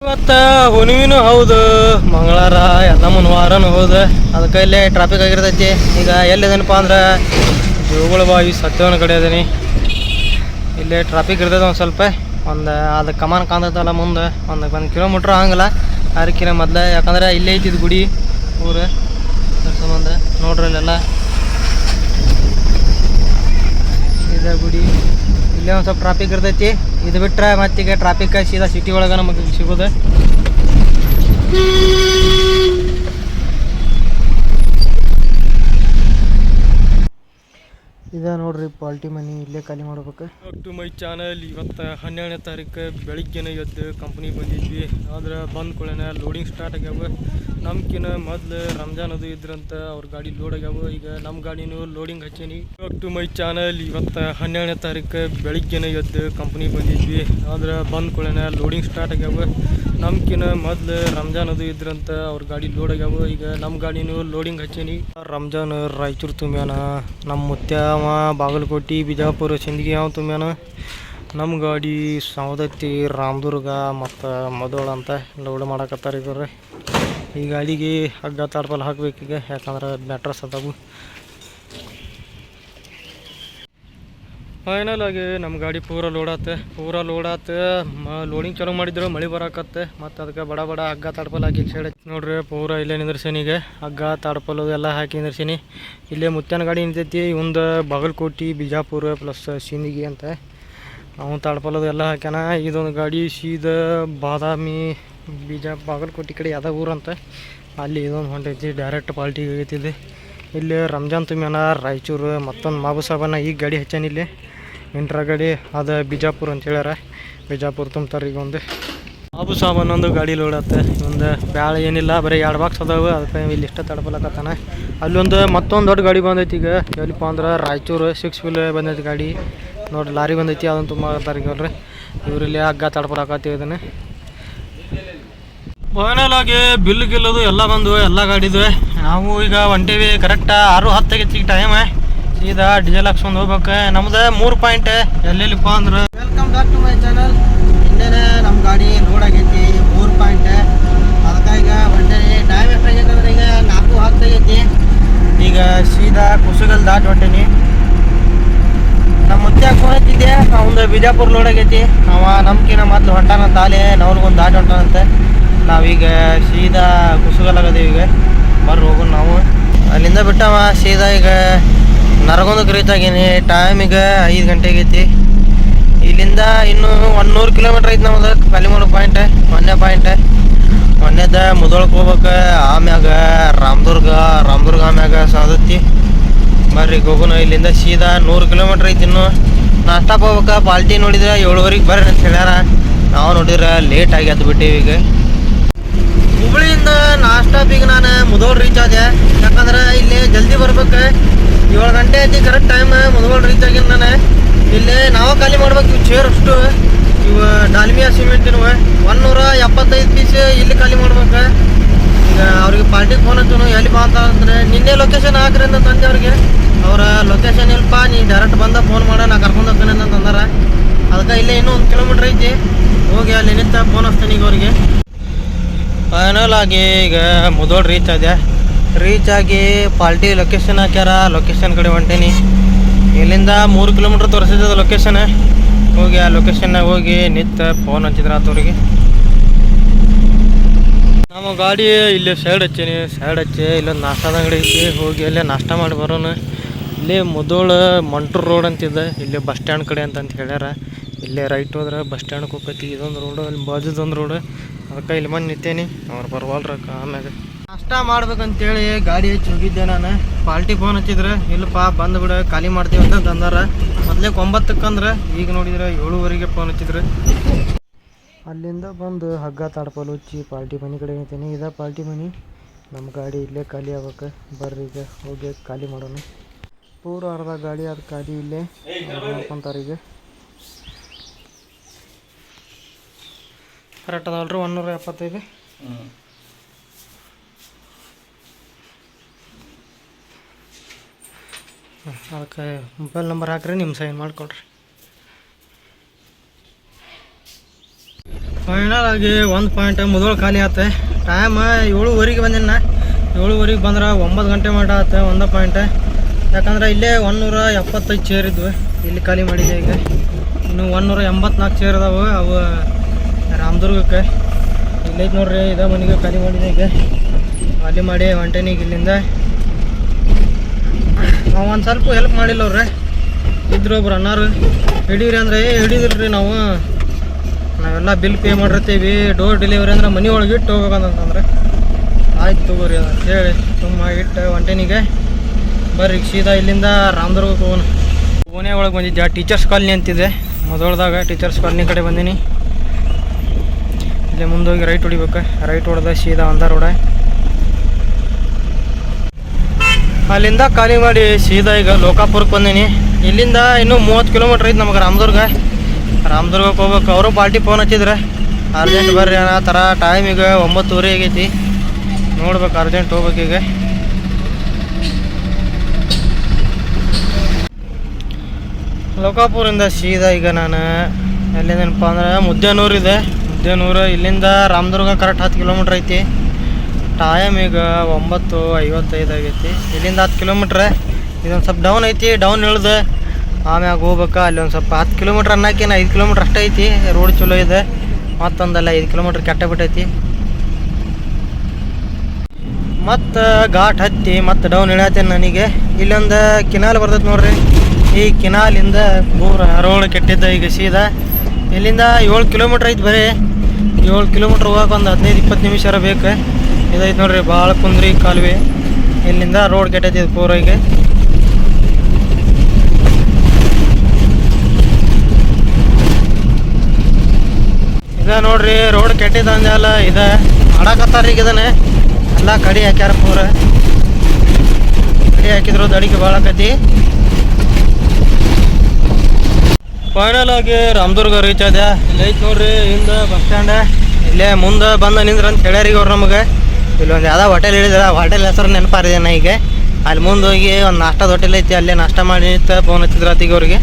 ಇವತ್ತು ಹುಣ್ಣಿಮೆನೂ ಹೌದು, ಮಂಗಳವಾರ ಎಲ್ಲ ಮುನ್ವಾರನೂ ಹೌದು. ಅದಕ್ಕೆ ಇಲ್ಲೇ ಟ್ರಾಫಿಕ್ ಆಗಿರ್ತೈತಿ. ಈಗ ಎಲ್ಲಿದೇನಪ್ಪ ಅಂದ್ರೆ ಜೋಗುಳ ಬಾವಿ ಸತ್ಯವನ ಕಡೆ ಅದೀನಿ. ಇಲ್ಲೇ ಟ್ರಾಫಿಕ್ ಇರ್ತೈತೆ ಒಂದು ಸ್ವಲ್ಪ. ಅದು ಕಮಾನ್ ಕಾಣ್ತೈತಲ್ಲ ಮುಂದೆ ಒಂದು ಕಿಲೋಮೀಟ್ರ್ ಹಂಗಲ್ಲ, 6 ಕಿಲೋ ಮೊದಲು. ಯಾಕಂದ್ರೆ ಇಲ್ಲೇ ಐತಿದ್ದು ಗುಡಿ ಊರು ಸಂಬಂಧ. ನೋಡ್ರಿ ಅಲ್ಲೆಲ್ಲ ಇದೆ ಗುಡಿ. ಇಲ್ಲೇ ಒಂದು ಸ್ವಲ್ಪ ಟ್ರಾಫಿಕ್ ಇರ್ತೈತಿ. ಇದು ಬಿಟ್ಟರೆ ಮತ್ತೀಗ ಟ್ರಾಫಿಕ್ ಸೀದಾ ಸಿಟಿ ಒಳಗೆ ನಮಗೆ ಸಿಗೋದು. ಇದೆ ನೋಡ್ರಿ ಪಾಲ್ಟಿ ಮನಿ, ಇಲ್ಲೇ ಖಾಲಿ ಮಾಡ್ಬೇಕು. To my channel. ಇವತ್ತು 12ನೇ ತಾರೀಕು ಬೆಳಿಗ್ಗೆನೇ ಎದ್ದು ಕಂಪ್ನಿಗೆ ಬಂದಿದ್ವಿ. ಆದ್ರೆ ಬಂದ ಕೂಡಲೇ ಲೋಡಿಂಗ್ ಸ್ಟಾರ್ಟ್ ಆಗ್ಯಾವ. ನಮ್ಕಿನ ಮೊದಲು ರಂಜಾನ್ ಅದು ಇದ್ರಂತ ಅವ್ರ ಗಾಡಿ ಲೋಡ್ ಆಗ್ಯಾವ. ಈಗ ನಮ್ಮ ಗಾಡಿನೂ ಲೋಡಿಂಗ್ ಹಚ್ಚೀನಿ. To my channel. ಇವತ್ತು 12ನೇ ತಾರೀಕು ಬೆಳಿಗ್ಗೆನೇ ಎದ್ದು ಕಂಪ್ನಿಗೆ ಬಂದಿದ್ವಿ. ಆದ್ರೆ ಬಂದ ಕೂಡಲೇ ಲೋಡಿಂಗ್ ಸ್ಟಾರ್ಟ್ ಆಗ್ಯಾವ. ನಮ್ಕಿನ ಮೊದಲು ರಂಜಾನ್ ಅದು ಇದ್ರಂತ ಅವ್ರ ಗಾಡಿ ಲೋಡ್ ಆಗ್ಯಾವ. ಈಗ ನಮ್ಮ ಗಾಡಿನೂ ಲೋಡಿಂಗ್ ಹಚ್ಚೀನಿ. ರಂಜಾನ್ ರಾಯಚೂರು ತುಂಬ್ಯಾನ, ನಮ್ಮ ಮುತ್ಯಾವ ಬಾಗಲಕೋಟೆ ಬಿಜಾಪುರ ಸಿಂದಗಿ ಯಾವ ತುಂಬ್ಯಾನ. ನಮ್ಮ ಗಾಡಿ ಸವದತ್ತಿ ರಾಮದುರ್ಗ ಮತ್ತು ಮದೋಳ ಅಂತ ಲೋಡ್ ಮಾಡಕತ್ತಾರೆ ಇವ್ರೆ. ಈ ಗಾಡಿಗೆ ಹಗ್ಗ ತಾಡ್ಪಲ್ ಹಾಕ್ಬೇಕೀಗ, ಯಾಕಂದ್ರೆ ಮ್ಯಾಟ್ರಸ್ ಅದಾವು. ಫೈನಲ್ ಆಗಿ ನಮ್ಮ ಗಾಡಿ ಪೂರ ಲೋಡ್ ಆತ. ಲೋಡಿಂಗ್ ಚಾಲೂ ಮಾಡಿದ್ರು, ಮಳೆ ಬರಾಕತ್ತೆ. ಮತ್ತು ಅದಕ್ಕೆ ಬಡ ಹಗ್ಗ ತಾಡ್ಪಲ್ ಹಾಕಿ ಸೈಡ್ ನೋಡ್ರಿ ಪೂರ ಇಲ್ಲೇ ನಿಂದ್ರಸೀನಿಗೆ. ಹಗ್ಗ ತಾಡ್ಪಲ್ ಎಲ್ಲ ಹಾಕಿ ನಿಂದ್ರಸೀನಿ. ಇಲ್ಲೇ ಮುತ್ಯಾನ ಗಾಡಿ ನಿಂತೈತಿ. ಒಂದು ಬಾಗಲಕೋಟೆ ಬಿಜಾಪುರ ಪ್ಲಸ್ ಸಿಂದಗಿ ಅಂತ ಅವನು ತಾಡ್ಪಲ್ಲದು ಎಲ್ಲ ಹಾಕ್ಯಾನ. ಇದೊಂದು ಗಾಡಿ ಸೀದಾ ಬಾದಾಮಿ ಬಾಗಲಕೋಟೆ ಕಡೆ ಯಾವ್ದು ಊರು ಅಂತ ಅಲ್ಲಿ ಇದೊಂದು ಹೊಂಟೈತಿ. ಡೈರೆಕ್ಟ್ ಪಾಲ್ಟಿಗೆ ಆಗೈತಿದೆ. ಇಲ್ಲಿ ರಂಜಾನ್ ತುಂಬ್ಯಾನ ರಾಯಚೂರು. ಮತ್ತೊಂದು ಮಾಬು ಸಾಬನ ಈಗ ಗಾಡಿ ಹಚ್ಚಾನ. ಇಲ್ಲಿ ಇಂಟ್ರಾ ಗಾಡಿ ಅದು ಬಿಜಾಪುರ ಅಂತ ಹೇಳ್ಯಾರ. ಬಿಜಾಪುರ ತುಂಬ್ತಾರೆ. ಈಗ ಒಂದು ಮಾಬು ಸಾಬನ್ ಒಂದು ಗಾಡಿ ಲೋಡ್ ಆತ. ಒಂದು ಬ್ಯಾಳ ಏನಿಲ್ಲ, ಬರೀ 2 ಬಾಕ್ಸ್ ಅದಾವೆ. ಅದಕ್ಕೆ ಇಲ್ಲಿ ಇಷ್ಟ ತಡ್ಪಲಕತ್ತಾನ. ಅಲ್ಲೊಂದು ಮತ್ತೊಂದು ದೊಡ್ಡ ಗಾಡಿ ಬಂದೈತಿ. ಈಗ ಎಲ್ಲಿಪ್ಪ ಅಂದ್ರೆ ರಾಯಚೂರು 6 ವೀಲ್ ಬಂದೈತಿ ಗಾಡಿ. ನೋಡ್ರಿ ಲಾರಿ ಬಂದೈತಿ, ಅದನ್ನು ತುಂಬ ಈಗ ಇವರಲ್ಲಿ ಹಗ್ಗ ತಡ್ಪಲಾಕತ್ತೀವಿ. ಇದನ್ನು ಫೈನಲ್ ಆಗಿ ಬಿಲ್ ಗಿಲ್ಲದು ಎಲ್ಲ ಬಂದು ಎಲ್ಲ ಗಾಡಿದ್ವಿ. ನಾವು ಈಗ ಹೊಂಟೀವಿ ಕರೆಕ್ಟ್ 6:10 ಟೈಮ್. ಸೀದಾ ಡೀಸೆಲ್ ಹಾಕ್ಸ್ಕೊಂಡು ಹೋಗ್ಬೇಕು. ನಮ್ದು 3 ಪಾಯಿಂಟ್ ಎಲ್ಲೆಲ್ಲಿಪ್ಪ ಅಂದ್ರೆ welcome back to my channel. ಇನ್ನೇನೆ ನಮ್ಮ ಗಾಡಿ ಲೋಡ್ ಆಗೈತಿ 3 ಪಾಯಿಂಟ್. ಅದಕ್ಕೆ ಈಗ ಹೊಂಟೀನಿ. ಟೈಮ್ ಎಷ್ಟಾಗೈತೆ ಅಂದ್ರೆ ಈಗ 4:10 ಈಗ ಸೀದಾ ಕುಸುಗಲ್ ದಾಟ್ ಹೊಂಟೀನಿ. ನಮ್ಮ ಮುತ್ಯ ಫೋನ್ ಹಚ್ಚಿದ್ದೆ, ಅವ್ನು ಬಿಜಾಪುರ ಲೋಡ್ ಆಗೈತಿ. ಅವ ನಮ್ಕಿನ ಮೊದಲು ಹೊಂಟಾನಂತ. ಅಲ್ಲೇ ನವ್ರಿಗೊಂದು ದಾಟ್ ಹೊಂಟಾನಂತೆ. ನಾವೀಗ ಸೀದಾ ಕುಸುಗಲಾಗದೇವಿ. ಈಗ ಬರ್ರಿ ಹೋಗೋಣ ನಾವು. ಅಲ್ಲಿಂದ ಬಿಟ್ಟವ ಸೀದಾ ಈಗ ನರಗೊಂದಕ್ಕೆ ರೀಚ್ ಆಗೀನಿ. ಟೈಮ್ ಈಗ 5 ಗಂಟೆ ಆಗೈತಿ. ಇಲ್ಲಿಂದ ಇನ್ನೂ 100 ಕಿಲೋಮೀಟ್ರ್ ಐತಿ ನಮ್ದು ಖಾಲಿ ಮಾಡೋ ಪಾಯಿಂಟ್. ಮೊನ್ನೆದ ಮುದೋಳಕ್ಕೆ ಹೋಗ್ಬೇಕು. ಆಮ್ಯಾಗ ರಾಮದುರ್ಗ ಆಮ್ಯಾಗ ಸವದತ್ತಿ. ಬರ್ರಿ ಹೋಗೋಣ. ಇಲ್ಲಿಂದ ಸೀದಾ 100 ಕಿಲೋಮೀಟ್ರ್ ಐತಿ. ಇನ್ನು ನಾಷ್ಟಾಪ್ ಹೋಗ್ಬೇಕು. ಪಾಲ್ಟಿ ನೋಡಿದ್ರೆ 7:15 ಬರ್ರಿ ಅಂತ ಹೇಳ್ಯಾರ. ನಾವು ನೋಡಿದ್ರೆ ಲೇಟ್ ಆಗಿ ಎದ್ದು ಬಿಟ್ಟೇವಿ. ಈಗ ಹುಬ್ಳಿಯಿಂದ ನಾಷ್ಟಾಪಿಗೆ ನಾನು ಮುದೋಳ ರೀಚ್ ಆದೆ. ಯಾಕಂದ್ರೆ ಇಲ್ಲಿ ಜಲ್ದಿ ಬರ್ಬೇಕು. 7 ಗಂಟೆ ಐತಿ ಕರೆಕ್ಟ್ ಟೈಮ್. ಮುದೋಳ ರೀಚ್ ಆಗಿನ ನಾನು. ಇಲ್ಲಿ ನಾವು ಖಾಲಿ ಮಾಡ್ಬೇಕು. ಇವು ಚೇರ್ ಅಷ್ಟು ಇವು ಡಾಲ್ಮಿಯಾ ಸಿಮೆಂಟಿನವ 175 ಪೀಸ್ ಇಲ್ಲಿ ಖಾಲಿ ಮಾಡ್ಬೇಕು. ಈಗ ಅವ್ರಿಗೆ ಪಾರ್ಟಿಗೆ ಫೋನ್ ಹಚ್ಚೋನು ಎಲ್ಲಿ ಬಾ ಅಂದ್ರೆ ನಿನ್ನೆ ಲೊಕೇಶನ್ ಹಾಕ್ರಿ ಅಂತ ತಂದೆ ಅವ್ರಿಗೆ. ಅವ್ರ ಲೊಕೇಶನ್ ಇಲ್ಪ, ನೀ ಡೈರೆಕ್ಟ್ ಬಂದ ಫೋನ್ ಮಾಡ, ನಾ ಕರ್ಕೊಂಡು ಹೋಗ್ತೇನೆ ಅಂತ ಅಂದಾರ. ಅದಕ್ಕೆ ಇಲ್ಲೇ ಇನ್ನೂ 1 ಕಿಲೋಮೀಟ್ರ್ ಐತಿ. ಹೋಗಿ ಅಲ್ಲಿ ನಿಂತ ಫೋನ್ ಹಚ್ತೇನೆ ಈಗ ಅವ್ರಿಗೆ. ಫೈನಲ್ ಆಗಿ ಈಗ ಮುದೋಳ ರೀಚ್ ಆಗಿ ಪಾಲ್ಟಿ ಲೊಕೇಶನ್ ಹಾಕ್ಯಾರ. ಲೊಕೇಶನ್ ಕಡೆ ಹೊಂಟೀನಿ. ಇಲ್ಲಿಂದ 3 ಕಿಲೋಮೀಟ್ರ್ ತೋರಿಸಿದ ಲೊಕೇಶನ್. ಹೋಗಿ ಆ ಲೊಕೇಶನ್ನಾಗ ಹೋಗಿ ನಿಂತು ಫೋನ್ ಹಚ್ಚಿದ್ರ ಆತವ್ರಿಗೆ. ನಮ್ಮ ಗಾಡಿ ಇಲ್ಲಿ ಸೈಡ್ ಹಚ್ಚಿ ಇಲ್ಲೊಂದು ನಾಷ್ಟಾದ ಅಂಗಡಿ ಐತಿ. ಹೋಗಿ ಅಲ್ಲೇ ನಾಷ್ಟ ಮಾಡಿ ಬರೋಣ. ಇಲ್ಲಿ ಮುದೋಳ ಮಂಟೂರು ರೋಡ್ ಅಂತಿದೆ. ಇಲ್ಲಿ ಬಸ್ ಸ್ಟ್ಯಾಂಡ್ ಕಡೆ ಅಂತ ಹೇಳ್ಯಾರ. ಇಲ್ಲೇ ರೈಟ್ ಹೋದ್ರೆ ಬಸ್ ಸ್ಟ್ಯಾಂಡ್ಗೆ ಹೋಗ್ತೈತಿ. ಇದೊಂದು ರೋಡು, ಅಲ್ಲಿ ಬಾಜುದೊಂದು ರೋಡು. ಅದಕ್ಕೆ ಇಲ್ಲಿ ಬಂದು ನಿಂತೇನಿ. ಅವ್ರು ಬರ್ವಲ್ರಕ್ಕ. ಆಮ್ಯಾಗ ನಾಷ್ಟ ಮಾಡ್ಬೇಕಂತೇಳಿ ಗಾಡಿ ಹಚ್ಚಿ ಹೋಗಿದ್ದೆ ನಾನು. ಪಾಲ್ಟಿ ಫೋನ್ ಹಚ್ಚಿದ್ರೆ ಇಲ್ಲಪ್ಪ ಬಂದುಬಿಡು ಖಾಲಿ ಮಾಡ್ತೀವಿ ಅಂತ ಅಂದಾರ. ಮೊದಲೇ 9ಕ್ಕೆ ಅಂದ್ರೆ ಈಗ ನೋಡಿದ್ರೆ 7:15 ಫೋನ್ ಹಚ್ಚಿದ್ರು. ಅಲ್ಲಿಂದ ಬಂದು ಹಗ್ಗ ತಾಡ್ಪಲ್ ಹುಚ್ಚಿ ಪಾಲ್ಟಿ ಮನೆ ಕಡೆ ನಿಂತೀನಿ. ಇದೇ ಪಾಲ್ಟಿ ಮನೆ. ನಮ್ಮ ಗಾಡಿ ಇಲ್ಲೇ ಖಾಲಿ ಆಗ್ಬೇಕು. ಬರ್ರಿ ಈಗ ಹೋಗಿ ಖಾಲಿ ಮಾಡೋಣ. ಪೂರ ಅರ್ಧ ಗಾಡಿ ಅದು ಖಾಲಿ ಇಲ್ಲೇ ನೋಡ್ಕೊತಾರೆ. ಈಗ ಕರೆಕ್ಟ್ ಅದಲ್ರಿ 175. ಅದಕ್ಕೆ ಮೊಬೈಲ್ ನಂಬರ್ ಹಾಕ್ರಿ, ನಿಮ್ಮ ಸೈನ್ ಮಾಡಿಕೊಡ್ರಿ. ಫೈನಲ್ ಆಗಿ 1 ಪಾಯಿಂಟ್ ಮುದೋಳು ಖಾಲಿ ಆತ. ಟೈಮ್ 7:15 ಬಂದಿನ. 7:15 ಬಂದ್ರೆ 9 ಗಂಟೆ ಮಟ್ಟ ಆತ 1 ಪಾಯಿಂಟ್. ಯಾಕಂದ್ರೆ ಇಲ್ಲೇ 175 ಚೇರ್ ಇದ್ವು, ಇಲ್ಲಿ ಖಾಲಿ ಮಾಡಿದೆ. ಈಗ ಇನ್ನು 184 ಚೇರ್ ಅದಾವೆ, ಅವು ರಾಮದುರ್ಗಕ್ಕೆ. ಇಲ್ಲೈತೆ ನೋಡ್ರಿ, ಇದ ಮನೆಗೆ ಖಾಲಿ ಮಾಡಿದೆ. ಈಗ ಖಾಲಿ ಮಾಡಿ ಹೊಂಟೇನಿಗೆ ಇಲ್ಲಿಂದ. ನಾವು ಒಂದು ಸ್ವಲ್ಪ ಹೆಲ್ಪ್ ಮಾಡಿಲ್ಲ ಅವ್ರೆ, ಇದ್ರು ಒಬ್ರು ಅಣ್ಣಾರು. ಹಿಡೀರಿ ಅಂದರೆ ಹಿಡಿದಿಲ್ರಿ, ನಾವೆಲ್ಲ ಬಿಲ್ ಪೇ ಮಾಡಿರ್ತೀವಿ. ಡೋರ್ ಡೆಲಿವರಿ ಅಂದ್ರೆ ಮನೆ ಒಳಗೆ ಇಟ್ಟು ಹೋಗ್ಬೇಕಂತಂದ್ರೆ ಆಯ್ತು ತಗೋರಿ ಅಂತ ಹೇಳಿ ತುಂಬ ಇಟ್ಟು ಹೊಂಟೇನಿಗೆ. ಬರ್ರಿ ಸೀದಾ ಇಲ್ಲಿಂದ ರಾಮದುರ್ಗಕ್ಕೆ ಹೋಗೋಣ. ಪುಣೆ ಒಳಗೆ ಬಂದಿದ್ದೆ, ಟೀಚರ್ಸ್ ಕಾಲನಿ ಅಂತಿದೆ ಮೊದಲದಾಗ. ಟೀಚರ್ಸ್ ಕಾಲನಿ ಕಡೆ ಬಂದೀನಿ. ಇಲ್ಲೇ ಮುಂದೋಗಿ ರೈಟ್ ಹೊಡಿಬೇಕು. ರೈಟ್ ಹೊಡೆದ ಸೀದಾ ಒಂದ ರೋಡ. ಅಲ್ಲಿಂದ ಖಾಲಿ ಮಾಡಿ ಸೀದಾ ಈಗ ಲೋಕಾಪುರಕ್ಕೆ ಬಂದೀನಿ. ಇಲ್ಲಿಂದ ಇನ್ನೂ 30 ಕಿಲೋಮೀಟ್ರ್ ಐತೆ ನಮಗೆ ರಾಮದುರ್ಗಕ್ಕೆ ಹೋಗ್ಬೇಕು. ಅವರು ಪಾರ್ಟಿ ಫೋನ್ ಹಚ್ಚಿದ್ರೆ ಅರ್ಜೆಂಟ್ ಬರ್ರಿ ಅನ್ನೋ ಥರ. ಟೈಮ್ ಈಗ 9:30 ಆಗೈತಿ. ನೋಡ್ಬೇಕು, ಅರ್ಜೆಂಟ್ ಹೋಗ್ಬೇಕು. ಈಗ ಲೋಕಾಪುರಿಂದ ಸೀದಾ ಈಗ ನಾನು ಎಲ್ಲಿಂದನಪ್ಪ ಅಂದ್ರೆ ಮುದ್ದೇನೂರು ಇದೆ. ಮುದ್ದೇನೂರು ಇಲ್ಲಿಂದ ರಾಮದುರ್ಗ ಕರೆಕ್ಟ್ 10 ಕಿಲೋಮೀಟ್ರ್ ಐತಿ. ಟೈಮ್ ಈಗ 9:55 ಆಗೈತಿ. ಇಲ್ಲಿಂದ 10 ಕಿಲೋಮೀಟ್ರ್. ಇದೊಂದು ಸ್ವಲ್ಪ ಡೌನ್ ಐತಿ, ಡೌನ್ ಇಳ್ದು ಆಮ್ಯಾಗ ಹೋಗ್ಬೇಕು. ಅಲ್ಲಿ ಒಂದು ಸ್ವಲ್ಪ 10 ಕಿಲೋಮೀಟ್ರ್ ಅನ್ನೋಕೇನು 5 ಕಿಲೋಮೀಟ್ರ್ ಅಷ್ಟೇ ಐತಿ. ರೋಡ್ ಚಲೋ ಇದೆ. ಮತ್ತೊಂದಲ್ಲ 5 ಕಿಲೋಮೀಟ್ರ್ ಕೆಟ್ಟ ಬಿಟ್ಟೈತಿ. ಮತ್ತು ಘಾಟ್ ಹತ್ತಿ ಮತ್ತು ಡೌನ್ ಇಳಿಯತ್ತೇನೆ ನನಗೆ. ಇಲ್ಲೊಂದು ಕಿನಾಲ್ ಬರ್ತೈತೆ ನೋಡ್ರಿ. ಈ ಕಿನಾಲಿಂದ ಪೂರ ರೋಡ್ ಕೆಟ್ಟಿದ್ದ. ಈಗ ಸೀದಾ ಇಲ್ಲಿಂದ 7 ಕಿಲೋಮೀಟ್ರ್ ಐತಿ. ಬರೀ 7 ಕಿಲೋಮೀಟ್ರ್ ಹೋಗಕ್ಕೆ ಒಂದು 15-20 ನಿಮಿಷ ಬೇಕು. ಇದೈತೆ ನೋಡ್ರಿ, ಭಾಳ ಕುಂದ್ರಿ ಕಾಲುವೆ. ಇಲ್ಲಿಂದ ರೋಡ್ ಕೆಟ್ಟೈತಿ ಪೂರ. ಈಗ ಇದ ನೋಡ್ರಿ, ರೋಡ್ ಕೆಟ್ಟಿದ್ದ ಅಂದಲ್ಲ. ಇದೆ ಮಾಡಾಕತ್ತಾರ. ಈಗ ಇದನ್ನ ಎಲ್ಲ ಕಡಿ ಹಾಕ್ಯಾರ. ಪೂರ ಕಡಿ ಹಾಕಿದ್ರು ದಡಿಗೆ ಭಾಳ ಆಕತಿ. ಫೈನಲ್ ಆಗಿ ರಾಮದುರ್ಗ ರೀಚ್ ಆದ. ಇಲ್ಲೈತೆ ನೋಡ್ರಿ ಹಿಂದೆ ಬಸ್ ಸ್ಟ್ಯಾಂಡ್. ಇಲ್ಲೇ ಮುಂದೆ ಬಂದು ನಿಂದ್ರ ಅಂತ ಹೇಳ್ಯಾರೀಗ ಅವ್ರು ನಮಗೆ. ಇಲ್ಲೊಂದು ಯಾವುದೋ ಹೋಟೆಲ್ ಹೇಳಿದ್ರೆ ಆ ಹೋಟೆಲ್ ಹೆಸರು ನೆನಪಾರಿದೆ ನಾ. ಈಗ ಅಲ್ಲಿ ಮುಂದೆ ಹೋಗಿ ಒಂದು ನಾಷ್ಟದ ಹೋಟೆಲ್ ಐತಿ, ಅಲ್ಲೇ ನಾಷ್ಟ ಮಾಡಿ ಫೋನ್ ಹಚ್ಚಿದ್ರು ಆತೀಗ ಅವ್ರಿಗೆ.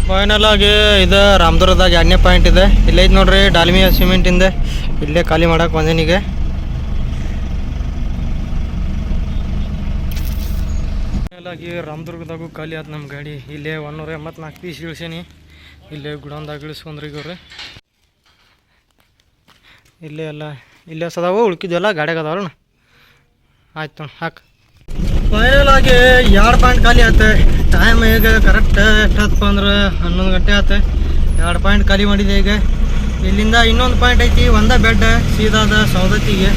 ಫೈನಲ್ ಆಗಿ ಇದು ರಾಮದುರ್ಗದಾಗ 2ನೇ ಪಾಯಿಂಟ್ ಇದೆ. ಇಲ್ಲೈತೆ ನೋಡ್ರಿ ಡಾಲ್ಮಿಯಾ ಸಿಮೆಂಟಿಂದ. ಇಲ್ಲೇ ಖಾಲಿ ಮಾಡಕ್ಕೆ ಬಂದೇನೀಗ. ಫೈನಲ್ ಆಗಿ ರಾಮದುರ್ಗದಾಗೂ ಖಾಲಿ ಆಯ್ತು ನಮ್ಮ ಗಾಡಿ. ಇಲ್ಲೇ 184 ಪೀಸ್ ಇಳಿಸೀನಿ. ಇಲ್ಲೇ ಗುಡೌನ್ದಾಗ ಇಳಿಸ್ಕೊಂಡ್ರಿ ಈಗ ಅವ್ರಿ. ಇಲ್ಲೇ ಸದಾವು ಉಳ್ಕಿದ್ವಲ್ಲ ಗಾಡಿಯಾಗ ಅದಾವಲ್ಲ. ಆಯ್ತು ಹಾಕಿ ಫೈನಲ್ ಆಗಿ 2 ಪಾಯಿಂಟ್ ಖಾಲಿ ಆಯ್ತು. ಟೈಮ್ ಈಗ ಕರೆಕ್ಟ್ ಎಷ್ಟಪ್ಪ ಅಂದ್ರೆ 11 ಗಂಟೆ ಆಯ್ತು. 2 ಪಾಯಿಂಟ್ ಖಾಲಿ ಮಾಡಿದೆ. ಈಗ ಇಲ್ಲಿಂದ ಇನ್ನೊಂದು ಪಾಯಿಂಟ್ ಐತಿ, ಒಂದೇ ಬೆಡ್ ಸೀದಾದ ಸೌದತ್ತಿಗೆ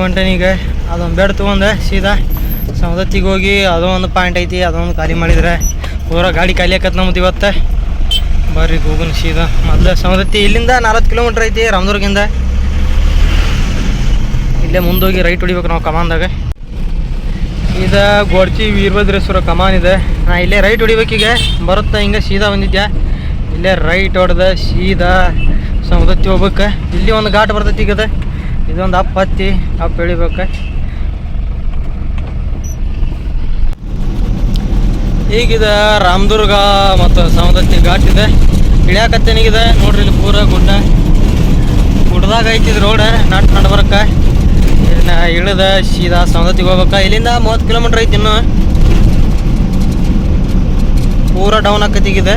ಹೊಂಟೇನೀಗ. ಅದೊಂದು ಬೆಡ್ ತೊಗೊಂಡೆ ಸೀದಾ ಸೌದತ್ತಿಗೆ ಹೋಗಿ ಅದೊಂದು ಪಾಯಿಂಟ್ ಐತಿ, ಅದೊಂದು ಖಾಲಿ ಮಾಡಿದ್ರೆ ಪೂರ ಗಾಡಿ ಖಾಲಿ ಆಕತ್ ನಮ್ದು ಇವತ್ತು. ಬರ್ರಿ ಹೋಗೋಣ ಸೀದಾ. ಮೊದಲು ಸೌದತ್ತಿ ಇಲ್ಲಿಂದ 40 ಕಿಲೋಮೀಟ್ರ್ ಐತಿ ರಾಮದುರ್ಗಿಂದ. ಇಲ್ಲೇ ಮುಂದೋಗಿ ರೈಟ್ ಹೊಡಿಬೇಕು ನಾವು ಕಮಾನ್ದಾಗ. ಇದು ಗೋಡ್ಚಿ ವೀರಭದ್ರೇಶ್ವರ ಕಮಾನ್ ಇದೆ. ನಾ ಇಲ್ಲೇ ರೈಟ್ ಹೊಡಿಬೇಕೀಗ. ಬರುತ್ತೆ ಹಿಂಗೆ ಸೀದಾ ಬಂದಿದ್ದೆ. ಇಲ್ಲೇ ರೈಟ್ ಹೊಡೆದ ಸೀದಾ ಸೌದತ್ತಿ ಹೋಗ್ಬೇಕು. ಇಲ್ಲಿ ಒಂದು ಘಾಟ್ ಬರ್ತೈತಿ. ಈಗ ಇದೊಂದು ಅಪ್ ಹತ್ತಿ ಇಳಿಬೇಕು. ಈಗಿದೆ ರಾಮದುರ್ಗ ಮತ್ತು ಸೌದತ್ತಿ ಘಾಟ್ ಇದೆ. ಇಳಿಯಾಕತ್ತೇನಿಗಿದೆ ನೋಡ್ರಿ. ಇಲ್ಲಿ ಪೂರ ಗುಡ್ಡದಾಗ ಐತಿದ್ ರೋಡ್. ನಡ್ಬರಕ್ಕೆ ಇಳಿದ ಸೀದಾ ಸೌದತ್ತಿಗೆ ಹೋಗ್ಬೇಕು. ಇಲ್ಲಿಂದ 30 ಕಿಲೋಮೀಟ್ರ್ ಐತಿ. ಇನ್ನು ಪೂರ ಡೌನ್ ಆಕತ್ತಿಗಿದೆ.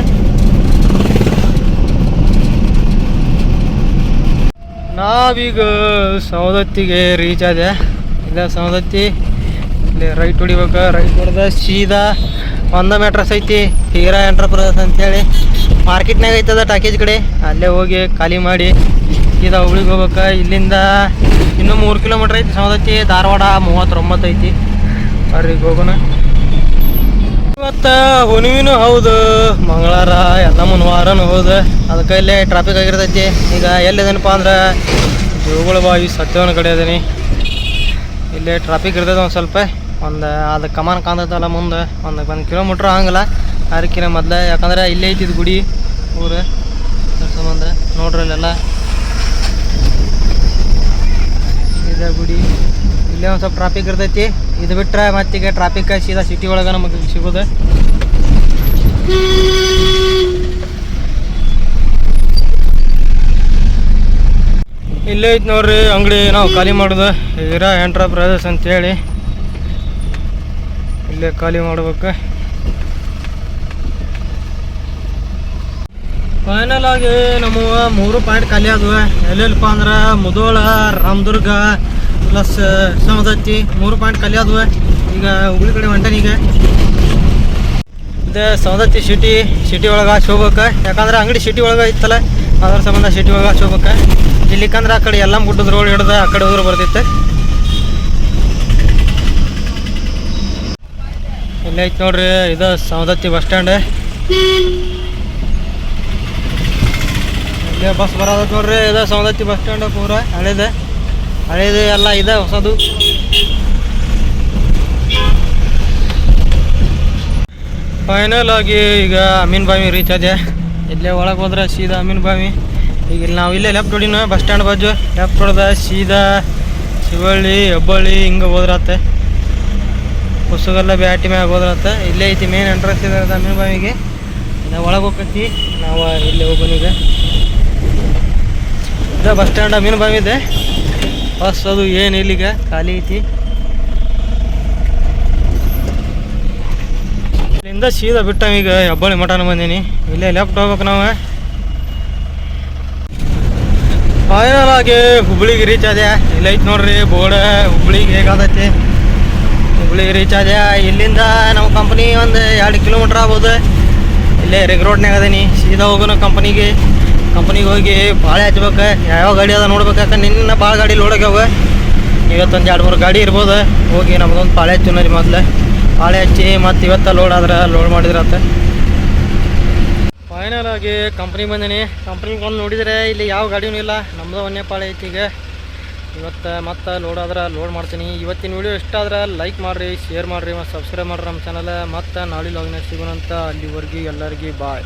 ನಾವೀಗ ಸೌದತ್ತಿಗೆ ರೀಚ್ ಆದೆ. ಇಲ್ಲ ಸೌದತ್ತಿ ಇಲ್ಲಿ ರೈಟ್ ಹೊಡಿಬೇಕು. ರೈಟ್ ಹೊಡೆದ ಸೀದಾ 100 ಮೀಟ್ರಸ್ ಐತಿ. ಹೀರಾ ಎಂಟರ್ಪ್ರೈಸ್ ಅಂತೇಳಿ ಮಾರ್ಕೆಟ್ನಾಗ ಐತದ ಟಾಕೇಜ್ ಕಡೆ. ಅಲ್ಲೇ ಹೋಗಿ ಖಾಲಿ ಮಾಡಿ ಸೀದಾ ಹುಬ್ಳಿಗೆ ಹೋಗ್ಬೇಕು. ಇಲ್ಲಿಂದ ಇನ್ನೂ 3 ಕಿಲೋಮೀಟ್ರ್ ಐತಿ ಸೌದತ್ತಿ. ಧಾರವಾಡ 39 ಐತಿ. ಬರ್ರಿ ಹೋಗೋಣ. ಇವತ್ತು ಹುಣ್ಣಿಮೆನೂ ಹೌದು, ಮಂಗಳವಾರ ಎಲ್ಲ ಮುನ್ವಾರನೂ ಹೌದು. ಅದಕ್ಕೆ ಇಲ್ಲೇ ಟ್ರಾಫಿಕ್ ಆಗಿರ್ತೈತಿ. ಈಗ ಎಲ್ಲಿದೇನಪ್ಪ ಅಂದ್ರೆ ಜೋಗುಳ ಬಾವಿ ಸತ್ಯವನ ಕಡೆ ಅದೀನಿ. ಇಲ್ಲೇ ಟ್ರಾಫಿಕ್ ಇರ್ತೈತೆ ಒಂದು ಸ್ವಲ್ಪ. ಅದು ಕಮಾನ್ ಕಾಣ್ತೈತಲ್ಲ ಮುಂದೆ 1 ಕಿಲೋಮೀಟ್ರ್ ಹಂಗಲ್ಲ. ಅದಕ್ಕಿಂತ ಮೊದಲು ಯಾಕಂದ್ರೆ ಇಲ್ಲೇ ಐತಿದ್ದು ಗುಡಿ ಊರು ಸಂಬಂಧ. ನೋಡ್ರಲ್ಲೆಲ್ಲ ಇದೆ ಗುಡಿ. ಇಲ್ಲೇ ಒಂದು ಸ್ವಲ್ಪ ಟ್ರಾಫಿಕ್ ಇರ್ತೈತಿ. ಇದು ಬಿಟ್ಟರೆ ಮತ್ತೀಗ ಟ್ರಾಫಿಕ್ ಸೀದಾ ಸಿಟಿ ಒಳಗೆ ನಮಗೆ ಸಿಗೋದು. ಇಲ್ಲೇ ಐತೆ ನೋಡ್ರಿ ಅಂಗಡಿ ನಾವು ಖಾಲಿ ಮಾಡೋದು ಹೀರಾ ಎಂಟರ್ಪ್ರೈಸಸ್ ಅಂತೇಳಿ ಇಲ್ಲೇ ಖಾಲಿ ಮಾಡ್ಬೇಕು. ಫೈನಲ್ ಆಗಿ ನಮ್ಮ 3 ಪಾಯಿಂಟ್ ಖಾಲಿ ಆದವು. ಎಲ್ಲೆಲ್ಲಪ್ಪ ಅಂದ್ರೆ ಮುಧೋಳ, ರಾಮದುರ್ಗ ಪ್ಲಸ್ ಸವದತ್ತಿ 3 ಪಾಯಿಂಟ್ ಖಾಲಿ ಆದವು. ಈಗ ಹುಬ್ಳಿ ಕಡೆ ಹೊಂಟನೀಗ. ಇದು ಸವದತ್ತಿ ಸಿಟಿ ಒಳಗೆ ಹೋಗ್ಬೇಕು. ಯಾಕಂದ್ರೆ ಅಂಗಡಿ ಸಿಟಿ ಒಳಗೆ ಇತ್ತಲ್ಲ, ಅದ್ರ ಸಂಬಂಧ ಸಿಟಿ ಒಳಗೆ ಹೋಗ್ಬೇಕು. ಇಲ್ಲಿಕಂದ್ರೆ ಆ ಕಡೆ ಎಲ್ಲ ಗುಡ್ಡದ ರೋಡ್ ಹಿಡ್ದು ಆ ಕಡೆ ಹೋದ್ರೆ ಬರ್ತಿತ್ತು. ಇಲ್ಲೇ ಐತೆ ನೋಡ್ರಿ, ಇದು ಸವದತ್ತಿ ಬಸ್ ಸ್ಟ್ಯಾಂಡ್. ಇಲ್ಲೇ ಬಸ್ ಬರೋದ ನೋಡ್ರಿ. ಇದು ಸವದತ್ತಿ ಬಸ್ ಸ್ಟ್ಯಾಂಡ್ ಪೂರ ಹಳೇದು ಎಲ್ಲ ಇದೆ, ಹೊಸದು. ಫೈನಲ್ ಆಗಿ ಈಗ ಅಮೀನ್ ಬಾವಿ ರೀಚ್ ಆದೆ. ಇಲ್ಲೇ ಒಳಗೆ ಹೋದ್ರೆ ಸೀದಾ ಅಮೀನ್ ಬಾವಿ. ಈಗ ಇಲ್ಲಿ ನಾವು ಇಲ್ಲೇ ಲೆಫ್ಟ್ ಹೊಡಿನ ಬಸ್ ಸ್ಟ್ಯಾಂಡ್ ಬಾಜು ಲೆಫ್ಟ್ ಹೊಡೆದ ಸೀದಾ ಶಿವಳ್ಳಿ, ಹೆಬ್ಬಳ್ಳಿ ಹಿಂಗೆ ಹೋದ್ರತ್ತೆ. ಹೊಸಗಲ್ಲ ಬ್ಯಾಟಿ ಮ್ಯಾಗ ಹೋದ್ರತ್ತೆ. ಇಲ್ಲೇ ಐತಿ ಮೇನ್ ಎಂಟ್ರೆನ್ಸ್ ಇದೆ ಅಮೀನ್ ಬಾವಿಗೆ. ನಾವು ಒಳಗೆ ಹೋಗ್ತಿ, ನಾವು ಇಲ್ಲೇ ಹೋಗೋನೀಗ. ಇದು ಬಸ್ ಸ್ಟ್ಯಾಂಡ್ ಅಮೀನ್ ಬಾವಿ ಇದೆ. ಬಸ್ ಅದು ಏನು ಇಲ್ಲಿಗ ಖಾಲಿ ಐತಿ. ಇಲ್ಲಿಂದ ಸೀದಾ ಬಿಟ್ಟ ಈಗ ಹೆಬ್ಬಳ್ಳಿ ಮಠನ ಬಂದೀನಿ. ಇಲ್ಲೇ ಲೆಫ್ಟ್ ಹೋಗ್ಬೇಕು ನಾವು. ಫೈನಲ್ ಆಗಿ ಹುಬ್ಳಿಗೆ ರೀಚ್ ಆದೆ. ಇಲ್ಲ ಐತೆ ನೋಡ್ರಿ ಬೋರ್ಡ್, ಹುಬ್ಳಿಗೆ ಹೇಗಾದೈತಿ. ಹುಬ್ಳಿಗೆ ರೀಚ್ ಆದೆ. ಇಲ್ಲಿಂದ ನಮ್ಮ ಕಂಪ್ನಿ ಒಂದು 2 ಕಿಲೋಮೀಟ್ರ್ ಆಗ್ಬೋದು. ಇಲ್ಲೇ ರಿಂಗ್ ರೋಡ್ನಾಗ ಅದೀನಿ. ಸೀದಾ ಹೋಗೋಣ ಕಂಪ್ನಿಗೆ ಹೋಗಿ ಬಾಳೆ ಹಚ್ಬೇಕು. ಯಾವ ಗಾಡಿ ಅದ ನೋಡ್ಬೇಕು. ಯಾಕಂದ್ರೆ ನಿನ್ನ ಭಾಳ ಗಾಡಿ ಲೋಡಾಗಿ ಹೋಗ. ಇವತ್ತೊಂದು 2-3 ಗಾಡಿ ಇರ್ಬೋದು. ಹೋಗಿ ನಮ್ದೊಂದು ಪಾಳೆ ಹಚ್ಚು ಮೊದಲು. ಪಾಳೆ ಹಚ್ಚಿ ಮತ್ತು ಇವತ್ತು ಲೋಡ್ ಆದ್ರೆ ಲೋಡ್ ಮಾಡಿದ್ರತ್ತ. ಫೈನಲ್ ಆಗಿ ಕಂಪ್ನಿಗೆ ಬಂದೀನಿ. ಕಂಪ್ನಿಗೆ ಬಂದು ನೋಡಿದರೆ ಇಲ್ಲಿ ಯಾವ ಗಾಡಿನೂ ಇಲ್ಲ. ನಮ್ಮದು ಒಂದೇ ಪಾಳೆ ಐತಿ. ಈಗ ಇವತ್ತು ಮತ್ತೆ ಲೋಡ್ ಆದ್ರೆ ಲೋಡ್ ಮಾಡ್ತೀನಿ. ಇವತ್ತಿನ ವಿಡಿಯೋ ಇಷ್ಟ ಆದ್ರೆ ಲೈಕ್ ಮಾಡಿರಿ, ಶೇರ್ ಮಾಡಿರಿ ಮತ್ತು ಸಬ್ಸ್ಕ್ರೈಬ್ ಮಾಡಿರಿ ನಮ್ಮ ಚಾನಲ್. ಮತ್ತು ನಾಳೆ ಲಾಗಿನ ಸಿಗೋಣಂತ. ಅಲ್ಲಿವರೆಗೆ ಎಲ್ಲರಿಗೂ ಬಾಯ್.